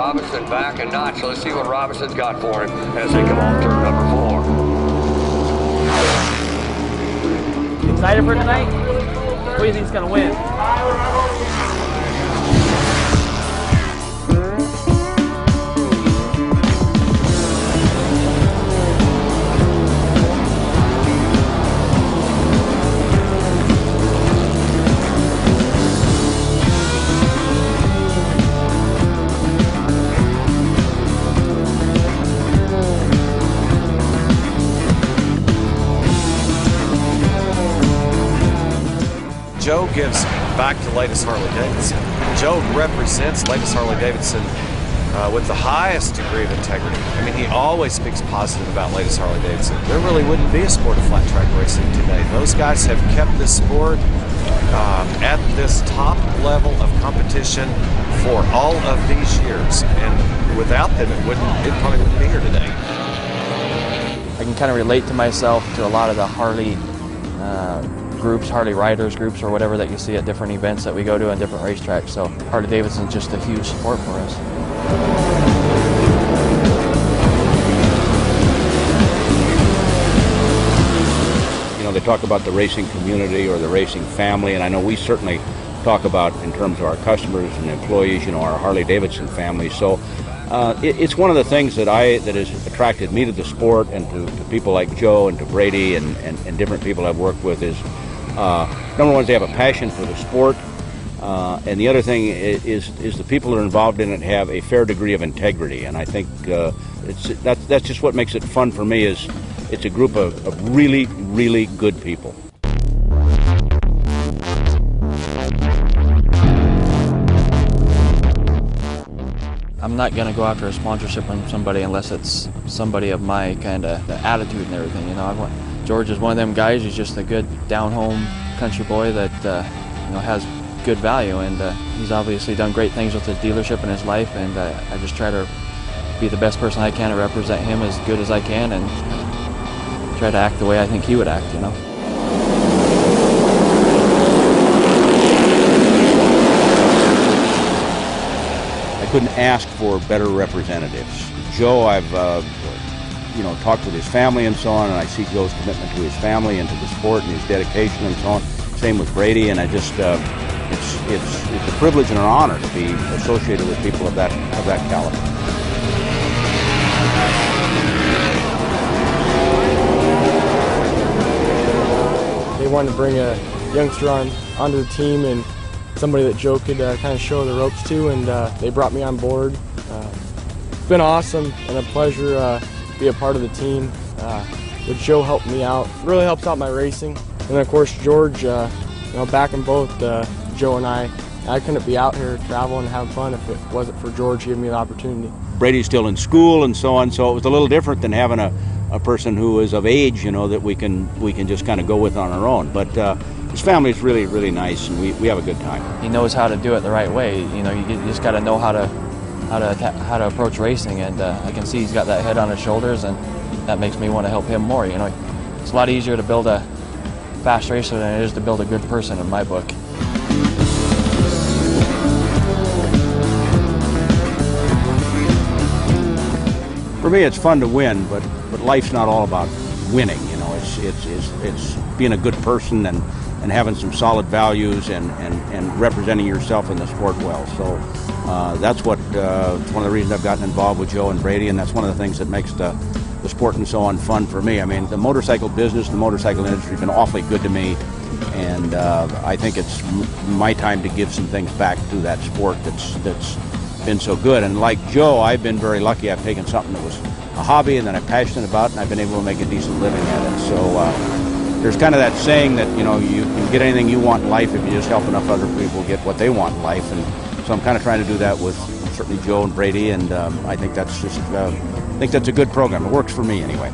Robinson back a notch. Let's see what Robinson's got for him as they come off turn number 4. Excited for tonight? What do you think's gonna win? Joe gives back to Latus Harley-Davidson. Joe represents Latus Harley-Davidson with the highest degree of integrity. I mean, he always speaks positive about Latus Harley-Davidson. There really wouldn't be a sport of flat track racing today. Those guys have kept this sport at this top level of competition for all of these years, and without them, it probably wouldn't be here today. I can kind of relate to myself to a lot of the Harley groups, Harley riders groups or whatever that you see at different events that we go to on different racetracks. So Harley-Davidson's just a huge support for us. You know, they talk about the racing community or the racing family, and I know we certainly talk about in terms of our customers and employees, you know, our Harley-Davidson family. So it's one of the things that has attracted me to the sport and to people like Joe and to Brady and different people I've worked with is, number one, is they have a passion for the sport, and the other thing is the people that are involved in it have a fair degree of integrity, and I think that's just what makes it fun for me. Is it's a group of really, really good people. I'm not going to go after a sponsorship from somebody unless it's somebody of my kind of attitude and everything. You know, George is one of them guys. He's just a good down-home country boy that you know, has good value, and he's obviously done great things with his dealership in his life. And I just try to be the best person I can to represent him as good as I can, and try to act the way I think he would act. You know. I couldn't ask for better representatives. Joe, I've you know, talked with his family and so on, and I see Joe's commitment to his family and to the sport and his dedication and so on. Same with Brady, and I just it's a privilege and an honor to be associated with people of that caliber. They wanted to bring a youngster onto the team and somebody that Joe could kind of show the ropes to, and they brought me on board. It's been awesome and a pleasure to be a part of the team. With Joe helping me out, it really helps out my racing. And then of course George, you know, backing both Joe and I couldn't be out here traveling and having fun if it wasn't for George giving me the opportunity. Brady's still in school and so on, so it was a little different than having a person who is of age, you know, that we can just kind of go with on our own. But his family is really, really nice, and we have a good time. He knows how to do it the right way. You know, you just got to know how to approach racing, and I can see he's got that head on his shoulders, and that makes me want to help him more. You know, it's a lot easier to build a fast racer than it is to build a good person in my book. For me, it's fun to win, but life's not all about winning. You know, it's being a good person and having some solid values and representing yourself in the sport well. So that's what it's one of the reasons I've gotten involved with Joe and Brady, and that's one of the things that makes the sport and so on fun for me. I mean, the motorcycle business, the motorcycle industry has been awfully good to me, and I think it's my time to give some things back to that sport that's been so good. And like Joe, I've been very lucky. I've taken something that was a hobby and that I'm passionate about, and I've been able to make a decent living at it. So there's kind of that saying that, you know, you can get anything you want in life if you just help enough other people get what they want in life. And so I'm kind of trying to do that with certainly Joe and Brady, and I think that's just I think that's a good program. It works for me anyway.